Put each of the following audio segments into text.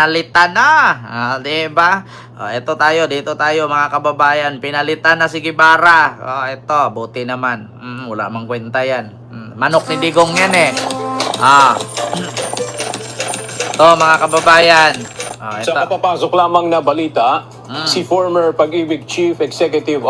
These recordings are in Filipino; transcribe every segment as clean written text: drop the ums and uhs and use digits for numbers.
Pinalitan na, diba? Ito tayo, dito tayo mga kababayan. Pinalitan na si Guevara. Ito, buti naman. Wala mang kwenta yan. Manok ni Digong yan eh. Ito mga kababayan. Ito. Sa kapapasok lamang na balita, si former Pag-ibig Chief Executive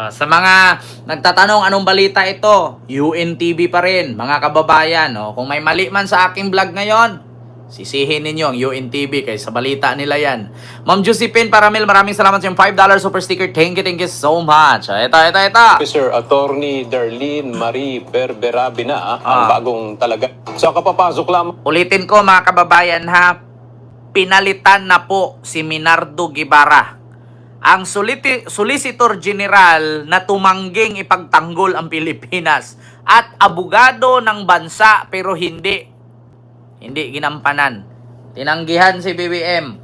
sa mga nagtatanong anong balita ito, UNTV pa rin mga kababayan. Kung may mali man sa aking vlog ngayon, sisihin ninyo ang UNTV kaysa balita nila yan. Ma'am Josephine Paramil, maraming salamat sa yung $5 super sticker. Thank you so much. Ito. Officer Attorney Darlene Marie Berberabina, ang bagong talaga. Sa kapapasok lamang. Ulitin ko mga kababayan ha, pinalitan na po si Minardo Guevara, ang Solicitor General na tumangging ipagtanggol ang Pilipinas at abogado ng bansa pero hindi ginampanan. Tinanggihan si BBM.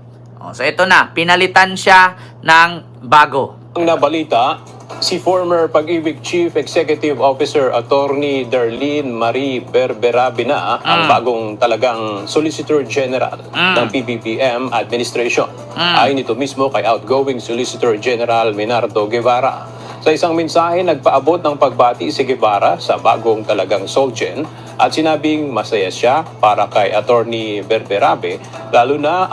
So ito na, pinalitan siya ng bago. Na balita, si former Pag-ibig Chief Executive Officer Attorney Darlene Marie Berberabina, ang bagong talagang Solicitor General ng PBBM Administration. Ayon nito mismo kay outgoing Solicitor General Minardo Guevara. Sa isang mensahe, nagpaabot ng pagbati si Guevara sa bagong talagang Solgen at sinabing masaya siya para kay Attorney Berberabe, lalo na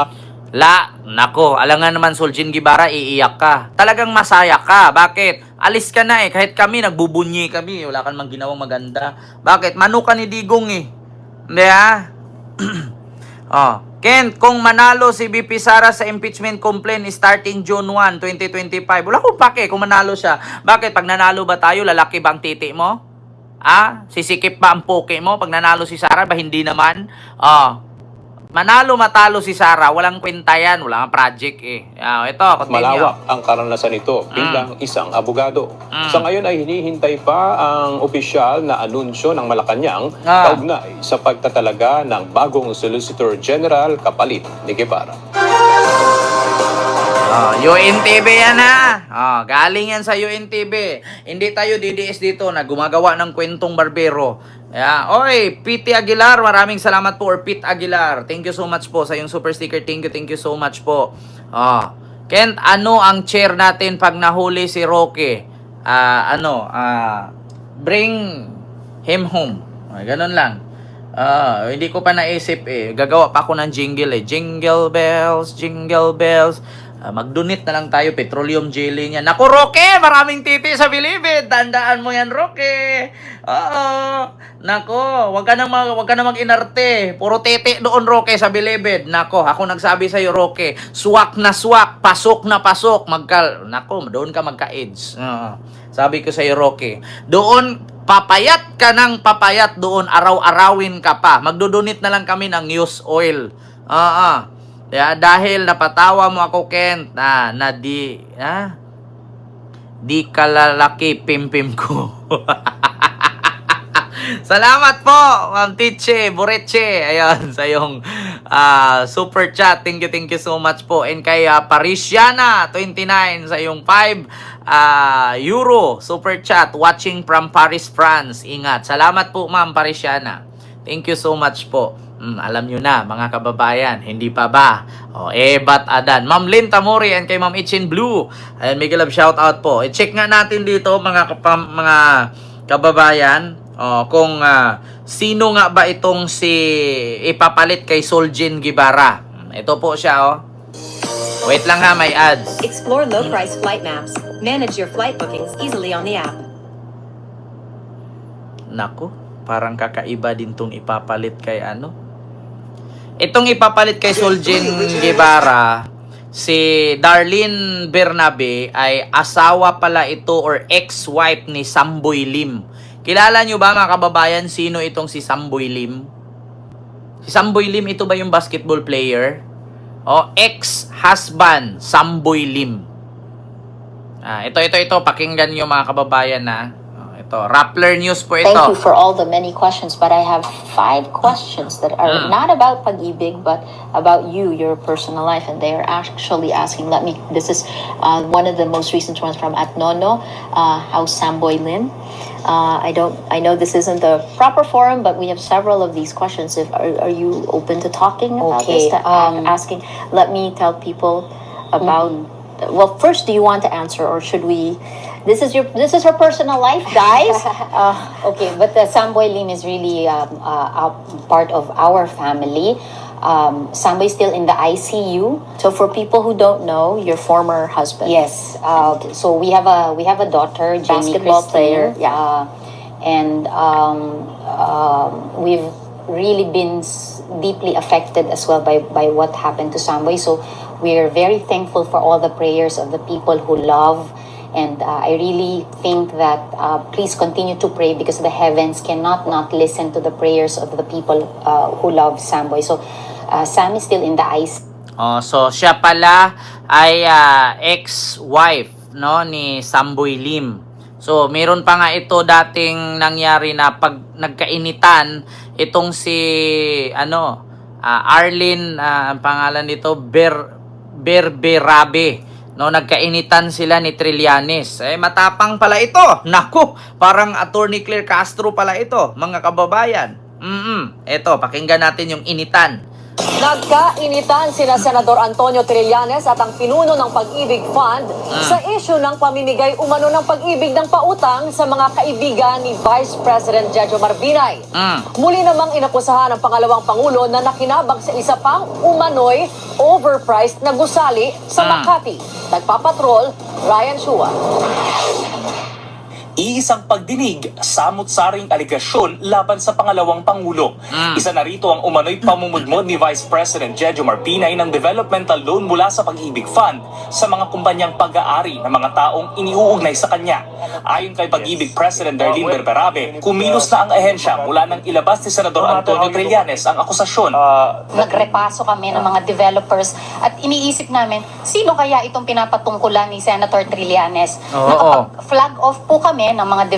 Nako, alangan naman Solgen Guevara, iiyak ka. Talagang masaya ka. Bakit? Alis ka na eh. Kahit kami, nagbubunyi kami. Wala kang mang ginawang maganda. Bakit? Mano ka ni Digong eh. Hindi Ken, kung manalo si BP Sara sa impeachment complaint starting June 1, 2025, wala kong pake kung manalo siya. Bakit? Pag nanalo ba tayo, lalaki ba ang titi mo? Sisikip ba ang poke mo? Pag nanalo si Sara, ba hindi naman? Manalo matalo si Sara, walang kwenta yan, walang project eh. Ito, continue. Malawak ang karanasan nito bilang isang abogado. Sa ngayon ay hinihintay pa ang opisyal na anunsyo ng Malacanang kaugnay sa pagtatalaga ng bagong Solicitor General kapalit ni Guevara. UNTV yan ha. Galing yan sa UNTV. Hindi tayo DDS dito na gumagawa ng kwentong barbero. Oy, Pete Aguilar, maraming salamat po, or Pete Aguilar. Thank you so much po sa yung super sticker. Thank you so much po. Kent, ano ang chair natin pag nahuli si Roque? Bring him home. Ganun lang. Hindi ko pa naisip eh. Gagawa pa ako ng jingle eh. Jingle bells, jingle bells. Mag-donate na lang tayo, petroleum jelly niya. Naku, Roque, maraming titi sa Bilibid. Tandaan mo yan, Roque. Nako, wag ka na mag-inarte. Puro titi doon, Roque, sa Bilibid. Nako, ako nagsabi sa iyo, Roque, swak na swak, pasok na pasok. Nako, doon ka magka-AIDS. Sabi ko sa iyo, Roque, doon papayat ka ng papayat doon, araw-arawin ka pa. Magdodonate na lang kami ng news oil. Dahil napatawa mo ako, Kent, di kalalaki pimpim ko. Salamat po, Ma'am Tiche, Boreche. Ayun, sa yung super chat. Thank you so much po. And kay Parisiana 29 sa yung 5 euro super chat. Watching from Paris, France. Ingat. Salamat po, Ma'am Parisiana. Thank you so much po. Alam nyo na, mga kababayan, hindi pa ba? Bat Adan. Ma'am Lynn Tamori and kay Ma'am Itchin Blue. Ayan, Miguel Love, shout out po. I-check nga natin dito, mga kababayan, kung sino nga ba itong si ipapalit kay Solgen Guevara. Ito po siya, Wait lang ha, may ads. Explore low-price flight maps. Manage your flight bookings easily on the app. Naku, parang kakaiba din tong ipapalit kay Itong ipapalit kay Solgen Guevara, si Darlene Bernabe ay asawa pala ito or ex-wife ni Samboy Lim. Kilala nyo ba, mga kababayan, sino itong si Samboy Lim? Si Samboy Lim, ito ba yung basketball player? Ex-husband, Samboy Lim. Ito, pakinggan nyo, mga kababayan Ito, Rappler News po ito. Thank you for all the many questions, but I have 5 questions that are not about Pag-ibig, but about you, your personal life, and they are actually asking, this is one of the most recent ones from Atnono, House Samboy Lim. I know this isn't the proper forum, but we have several of these questions. Are you open to talking about Okay, this? Asking. Let me tell people about. Well, first, do you want to answer, or should we? This is her personal life, guys. Okay, but Samboy Lim is really a part of our family. Samboy is still in the ICU. So, for people who don't know, your former husband. Yes. So we have a daughter, Jamie Basketball Christine. player, yeah. And we've really been deeply affected as well by what happened to Samboy. So we're very thankful for all the prayers of the people who love. And I really think that please continue to pray, because the heavens cannot not listen to the prayers of the people who love Samboy. So Sam is still in the ICU. So siya pala ay ex-wife, no, ni Samboy Lim. So meron pa nga ito dating nangyari na pag nagkainitan itong si Arlene, ang pangalan nito Berberabe. No, nagkainitan sila ni Trillanes. Matapang pala ito. Naku, parang Attorney Claire Castro pala ito, mga kababayan. Ito, pakinggan natin yung initan. Nagkainitan sina Senador Antonio Trillanes at ang pinuno ng Pag-ibig Fund sa issue ng pamimigay umano ng pag-ibig ng pautang sa mga kaibigan ni Vice President Jojo Marbinay. Muli namang inakusahan ng pangalawang Pangulo na nakinabang sa isa pang umano'y overpriced na gusali sa Makati. Nagpapatrol, Ryan Shua. Iisang pagdinig, samut-saring aligasyon laban sa pangalawang Pangulo. Isa na rito ang umano'y pamumudmod ni Vice President Jojo Marbinay ng developmental loan mula sa Pag-ibig Fund sa mga kumpanyang pag-aari ng mga taong iniuugnay sa kanya. Ayon kay Pag-ibig President Darlene Berberabe, kumilos na ang ahensya mula nang ilabas ni Senador Antonio Trillanes ang akusasyon. Nagrepaso kami ng mga developers at iniisip namin, sino kaya itong pinapatungkulan ni Senator Trillanes? Oo. Nakapag-flag off po kami ng mga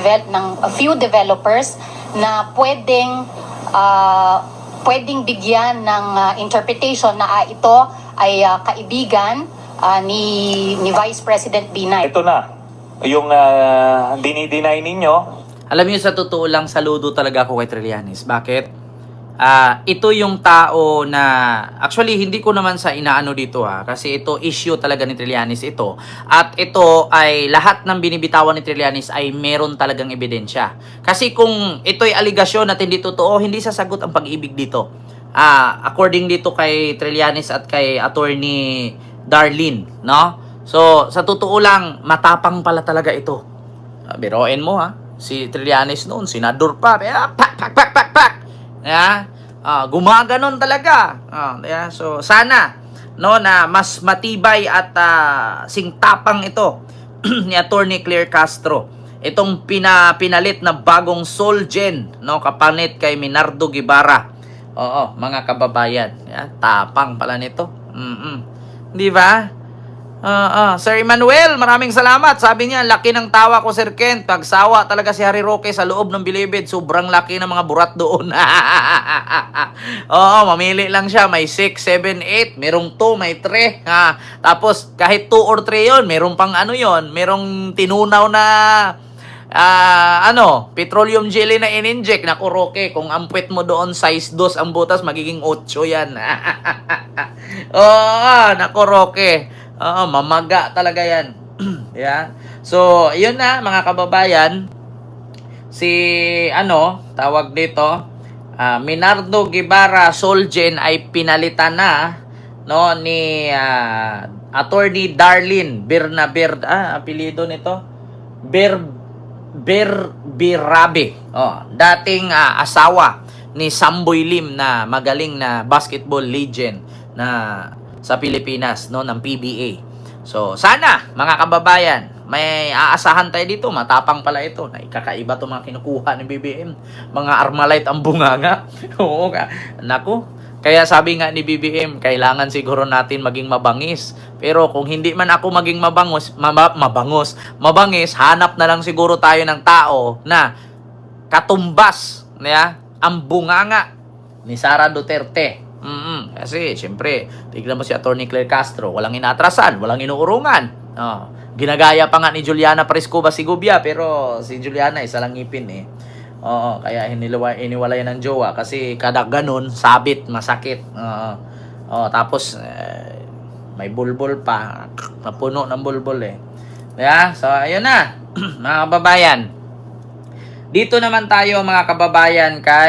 a few developers na pwedeng bigyan ng interpretation na ito ay kaibigan ni Vice President Binay. Ito na, yung dinideny ninyo. Alam niyo, sa totoo lang, saludo talaga ako kay Trillanes. Bakit? Ito yung tao na, actually, hindi ko naman sa inaano dito kasi ito, issue talaga ni Trillanes ito. At ito ay, lahat ng binibitawan ni Trillanes ay meron talagang ebidensya. Kasi kung ito'y aligasyon at hindi totoo, hindi sasagot ang Pag-ibig dito. According dito kay Trillanes at kay Attorney Darlene, no? So, sa totoo lang, matapang pala talaga ito. Biroin mo si Trillanes noon, senador pa, pak. Gumaganon talaga. So sana na mas matibay at singtapang ito ni Attorney Claire Castro. Itong pinalit na bagong Solgen, kapalit kay Minardo Guevara. Oo, mga kababayan. Tapang pala nito. Di ba? Sir Emmanuel, maraming salamat. Sabi niya, laki ng tawa ko, Sir Kent. Pagsawa talaga si Harry Roque sa loob ng Bilibid. Sobrang laki ng mga burat doon. Oo, mamili lang siya. May 6, 7, 8. Merong 2, may 3. Tapos, kahit 2 or 3 yon, merong pang yon. Merong tinunaw na petroleum jelly na in-inject. Naku, Roque, kung ampwet mo doon, size 2 ang butas, magiging 8 yan. Naku, Roque. Mamaga talaga yan. Yeah. So, yun na, mga kababayan. Si, tawag dito, Minardo Guevara Solgen ay pinalitan na, ni Attorney Darlene apelido nito, Berberabe. Dating asawa ni Samboy Lim na magaling na basketball legend na sa Pilipinas, ng PBA. So, sana, mga kababayan, may aasahan tayo dito. Matapang pala ito. Ikakaiba itong mga kinukuha ng BBM. Mga Armalite ang bunganga. Oo ka. Naku. Kaya sabi nga ni BBM, kailangan siguro natin maging mabangis. Pero kung hindi man ako maging mabangis, hanap na lang siguro tayo ng tao na katumbas ang bunganga ni Sara Duterte. Kasi, siyempre, tignan mo si Attorney Claire Castro, walang inatrasan, walang inuurungan. ginagaya pa nga ni Juliana Pariscuba si Gubia, pero si Juliana isa lang ngipin eh. Oo, kaya iniwalay ng jowa kasi kada ganun, sabit, masakit. Oo, tapos may bulbul pa, napuno ng bulbul eh. Kaya, so ayun na, mga kababayan. Dito naman tayo mga kababayan kay